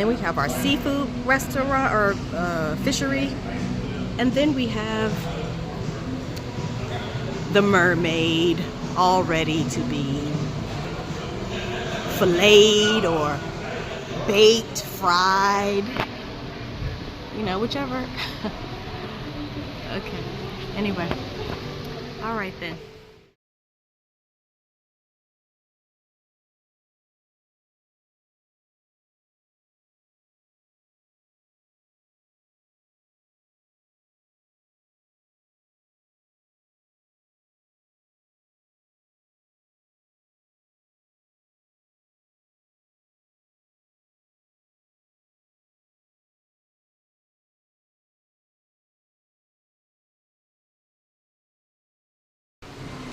then we have our seafood restaurant or fishery. And then we have the Mermaid, all ready to be filleted or baked, fried, you know, whichever. Okay, anyway, all right then.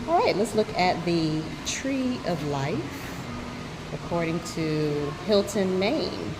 All right, let's look at the Tree of Life, according to Hilton, Maine.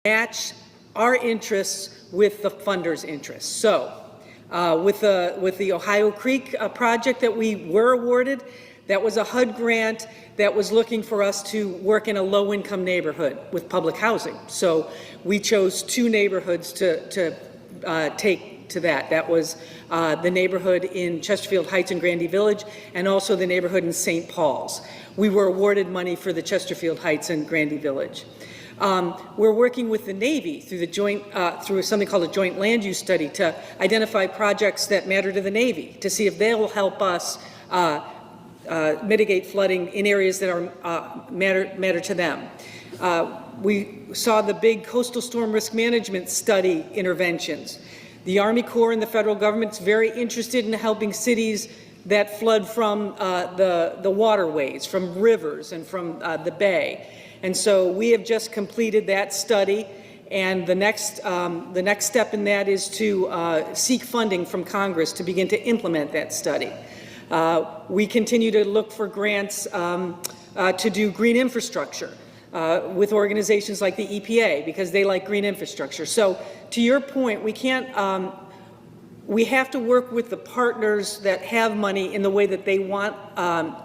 Match our interests with the funders' interests. So with the Ohio Creek project that we were awarded, that was a HUD grant that was looking for us to work in a low-income neighborhood with public housing. So we chose two neighborhoods to take to that. That was the neighborhood in Chesterfield Heights and Grandy Village, and also the neighborhood in St. Paul's. We were awarded money for the Chesterfield Heights and Grandy Village. We're working with the Navy through the through something called a joint land use study to identify projects that matter to the Navy, to see if they will help us mitigate flooding in areas that are matter to them. We saw the big coastal storm risk management study interventions. The Army Corps and the federal government's very interested in helping cities that flood from the waterways, from rivers and from the bay. And so we have just completed that study, and the next step in that is to seek funding from Congress to begin to implement that study. We continue to look for grants to do green infrastructure with organizations like the EPA, because they like green infrastructure. So to your point, we have to work with the partners that have money in the way that they want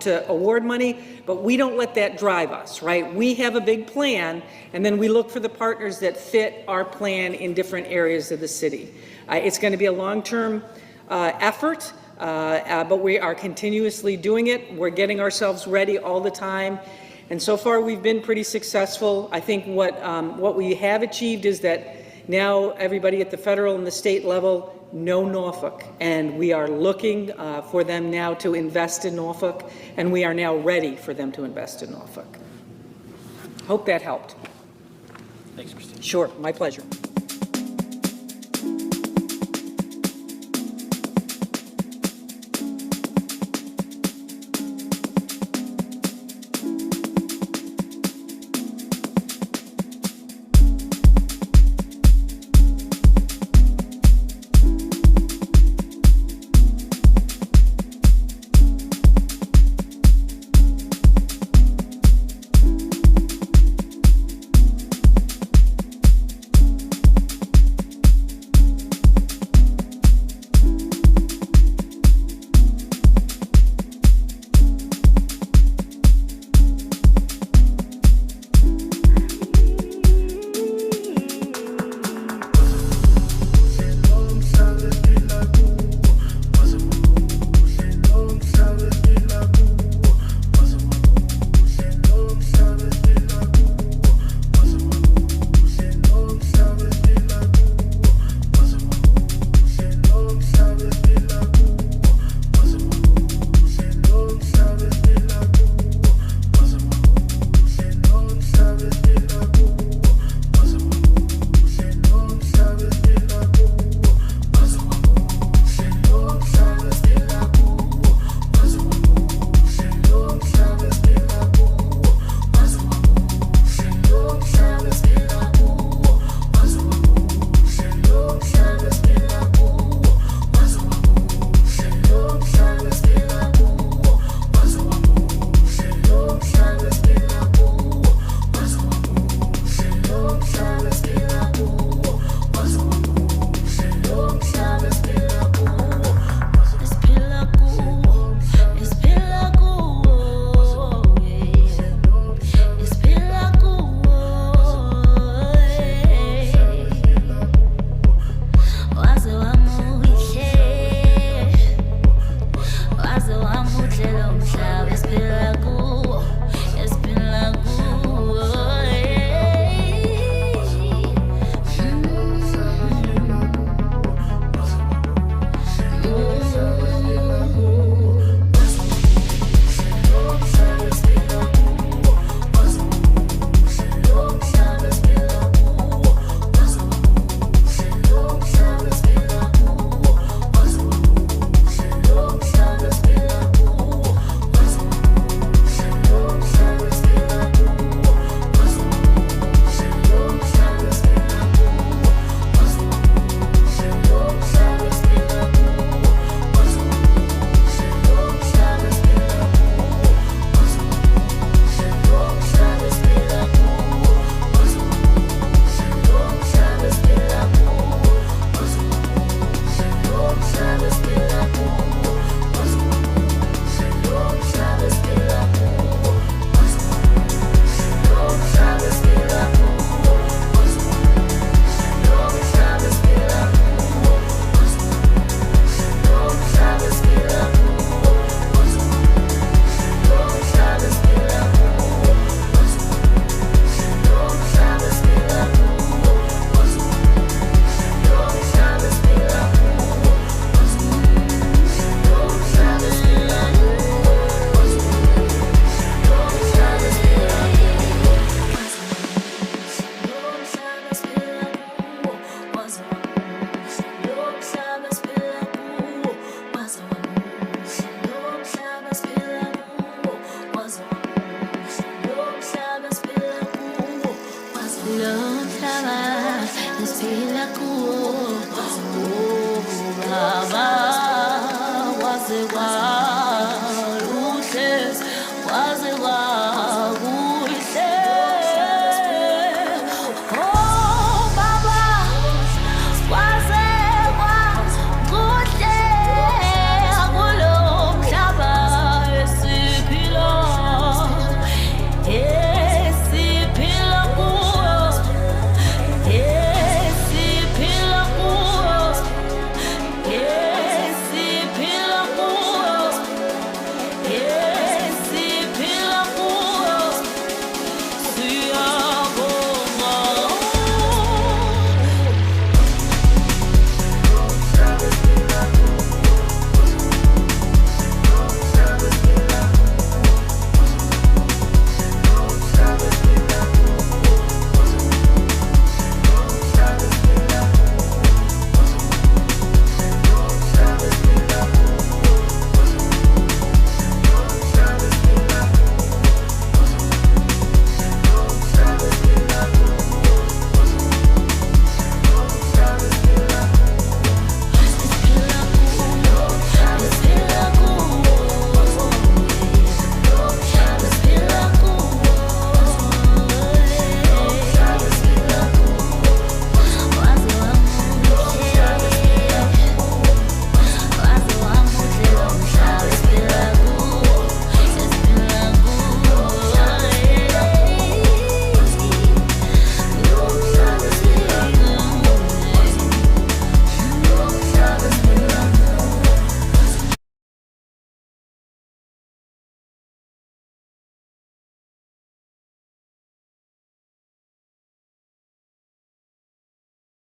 to award money, but we don't let that drive us, right? We have a big plan, and then we look for the partners that fit our plan in different areas of the city. It's going to be a long-term effort, but we are continuously doing it. We're getting ourselves ready all the time. And so far, we've been pretty successful. I think what we have achieved is that now everybody at the federal and the state level know Norfolk, and we are looking for them now to invest in Norfolk, and we are now ready for them to invest in Norfolk. Hope that helped. Thanks, Christine. Sure, my pleasure.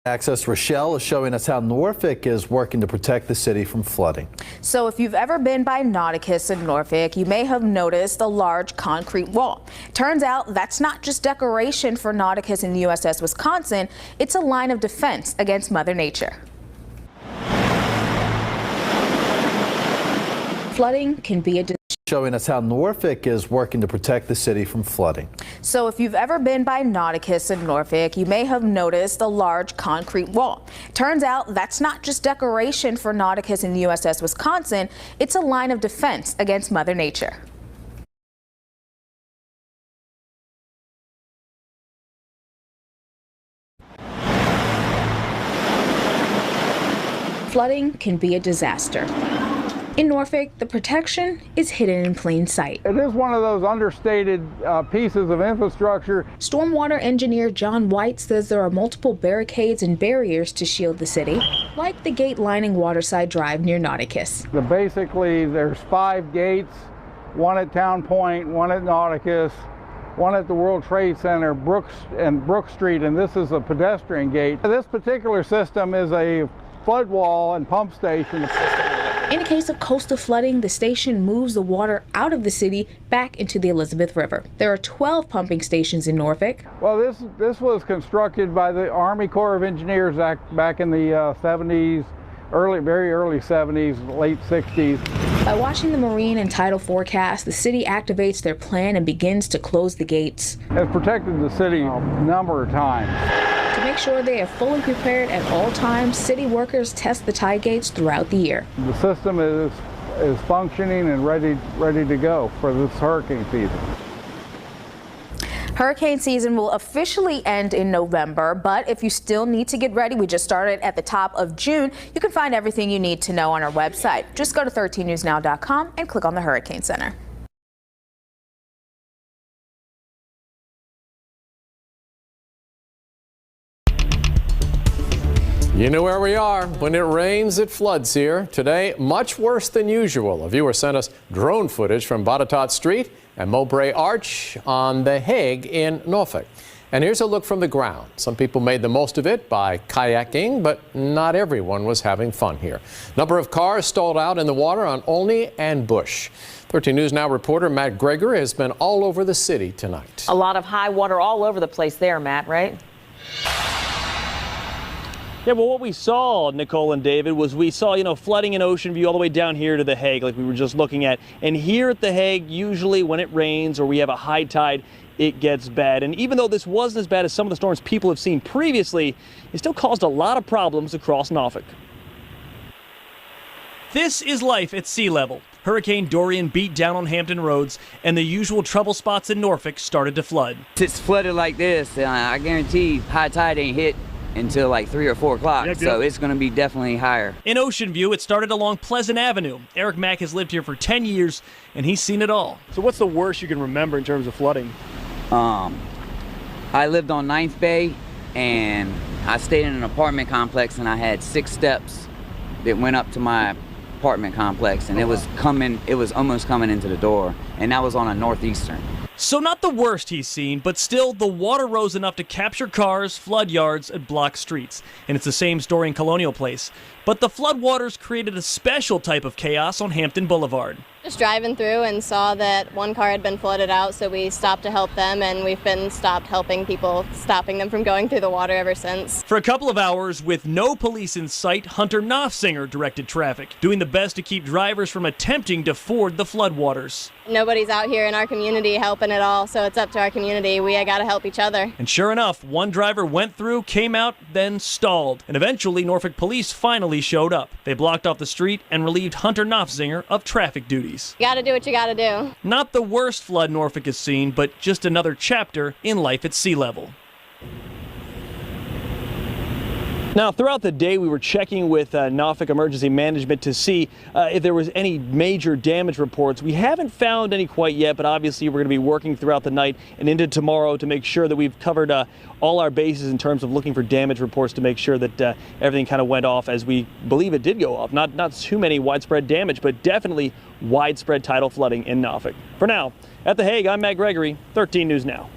Access Rochelle is showing us how Norfolk is working to protect the city from flooding. So if you've ever been by Nauticus in Norfolk, you may have noticed a large concrete wall. Turns out that's not just decoration for Nauticus in the USS Wisconsin, it's a line of defense against Mother Nature. Flooding can be a Showing us how Norfolk is working to protect the city from flooding. So if you've ever been by Nauticus in Norfolk, you may have noticed a large concrete wall. Turns out that's not just decoration for Nauticus in the USS Wisconsin, it's a line of defense against Mother Nature. Flooding can be a disaster. In Norfolk, the protection is hidden in plain sight. It is one of those understated pieces of infrastructure. Stormwater engineer John White says there are multiple barricades and barriers to shield the city, like the gate lining Waterside Drive near Nauticus. Basically, there's 5 gates, one at Town Point, one at Nauticus, one at the World Trade Center, Brook Street, and this is a pedestrian gate. This particular system is a flood wall and pump station. In a case of coastal flooding, the station moves the water out of the city back into the Elizabeth River. There are 12 pumping stations in Norfolk. Well, this was constructed by the Army Corps of Engineers back in the 70s, very early 70s, late 60s. By watching the marine and tidal forecast, the city activates their plan and begins to close the gates. It's protected the city a number of times. To make sure they are fully prepared at all times, city workers test the tide gates throughout the year. The system is functioning and ready to go for this hurricane season. Hurricane season will officially end in November, but if you still need to get ready, we just started at the top of June. You can find everything you need to know on our website. Just go to 13newsnow.com and click on the Hurricane Center. You know where we are. When it rains, it floods here. Today, much worse than usual. A viewer sent us drone footage from Botetourt Street and Mowbray Arch on the Hague in Norfolk. And here's a look from the ground. Some people made the most of it by kayaking, but not everyone was having fun here. Number of cars stalled out in the water on Olney and Bush. 13 News Now reporter Matt Greger has been all over the city tonight. A lot of high water all over the place there, Matt, right? Yeah, well, what we saw, Nicole and David, was we saw, flooding in Ocean View all the way down here to the Hague, like we were just looking at. And here at the Hague, usually when it rains or we have a high tide, it gets bad. And even though this wasn't as bad as some of the storms people have seen previously, it still caused a lot of problems across Norfolk. This is life at sea level. Hurricane Dorian beat down on Hampton roads, and the usual trouble spots in Norfolk started to flood. It's flooded like this, I guarantee high tide ain't hit until like 3 or 4 o'clock, so it's going to be definitely higher. In Ocean View, it started along Pleasant Avenue. Eric Mack has lived here for 10 years, and he's seen it all. So what's the worst you can remember in terms of flooding? I lived on 9th Bay, and I stayed in an apartment complex, and I had 6 steps that went up to my apartment complex, and it was almost coming into the door, and that was on a Northeastern. So not the worst he's seen, but still the water rose enough to capture cars, flood yards, and block streets. And it's the same story in Colonial Place. But the floodwaters created a special type of chaos on Hampton Boulevard. Just driving through and saw that one car had been flooded out, so we stopped to help them, and we've been stopped helping people, stopping them from going through the water ever since. For a couple of hours, with no police in sight, Hunter Knopfsinger directed traffic, doing the best to keep drivers from attempting to ford the floodwaters. Nobody's out here in our community helping at all, so it's up to our community. We got to help each other. And sure enough, one driver went through, came out, then stalled. And eventually, Norfolk police finally showed up. They blocked off the street and relieved Hunter Knopfsinger of traffic duties. You got to do what you got to do. Not the worst flood Norfolk has seen, but just another chapter in life at sea level. Now, throughout the day, we were checking with Norfolk Emergency Management to see if there was any major damage reports. We haven't found any quite yet, but obviously we're going to be working throughout the night and into tomorrow to make sure that we've covered all our bases in terms of looking for damage reports to make sure that everything kind of went off as we believe it did go off. Not too many widespread damage, but definitely widespread tidal flooding in Norfolk. For now, at The Hague, I'm Matt Gregory, 13 News Now.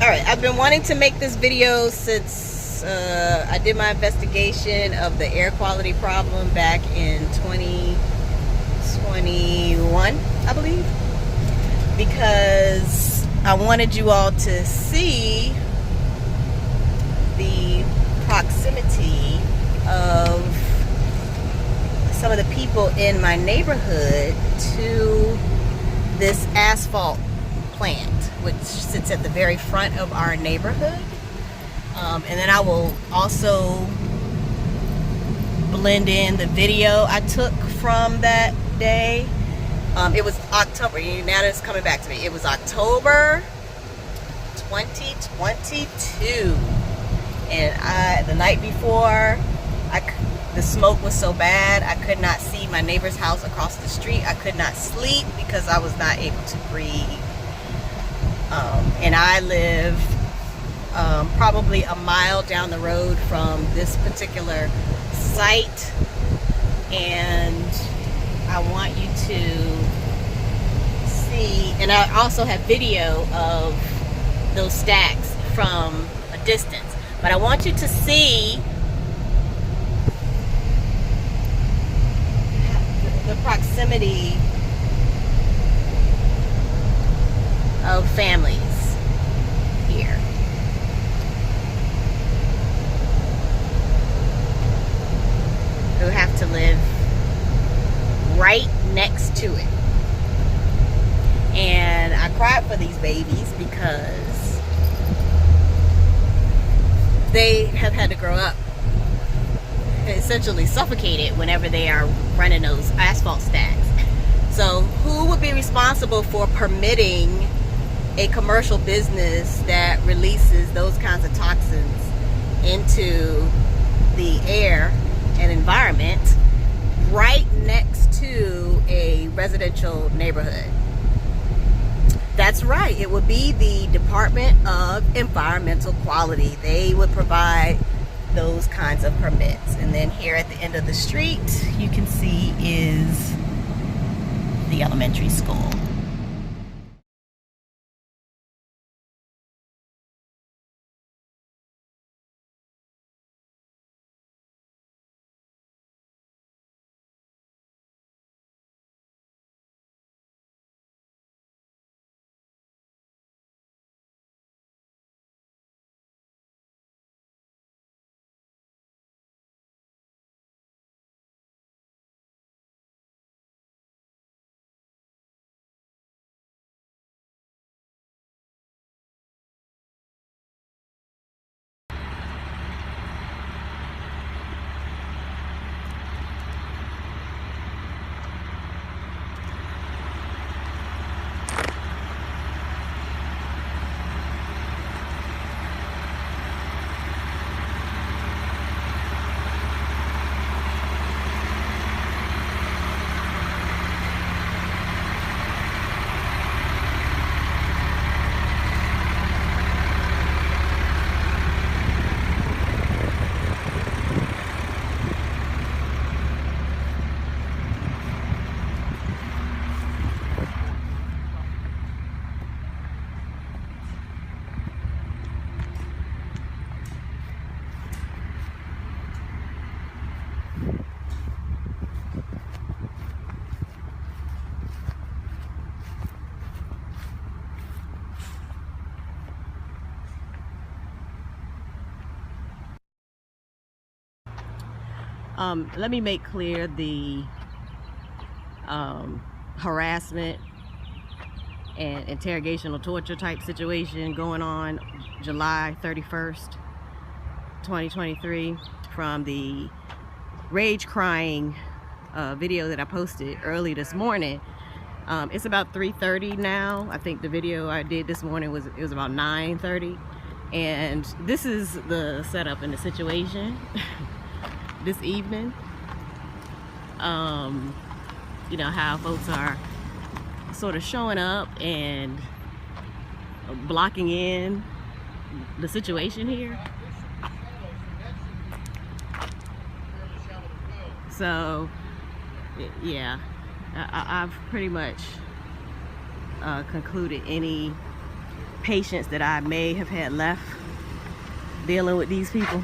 All right, I've been wanting to make this video since I did my investigation of the air quality problem back in 2021, I believe, because I wanted you all to see the proximity of some of the people in my neighborhood to this asphalt plant, which sits at the very front of our neighborhood. And then I will also blend in the video I took from that day. It was October, now that it's coming back to me. It was October 2022. And the night before, the smoke was so bad, I could not see my neighbor's house across the street. I could not sleep because I was not able to breathe. And I live probably a mile down the road from this particular site, and I want you to see, and I also have video of those stacks from a distance, but I want you to see the proximity of families here. Who have to live right next to it. And I cried for these babies because they have had to grow up essentially suffocated whenever they are running those asphalt stacks. So who would be responsible for permitting a commercial business that releases those kinds of toxins into the air and environment right next to a residential neighborhood? That's right, it would be the Department of Environmental Quality. They would provide those kinds of permits. And then here at the end of the street, you can see is the elementary school. Let me make clear the harassment and interrogational torture type situation going on July 31st, 2023 from the rage crying video that I posted early this morning. It's about 3:30 now. I think the video I did this morning was about 9:30, and this is the setup and the situation this evening. You know how folks are sort of showing up and blocking in the situation here. So yeah, I've pretty much concluded any patience that I may have had left dealing with these people.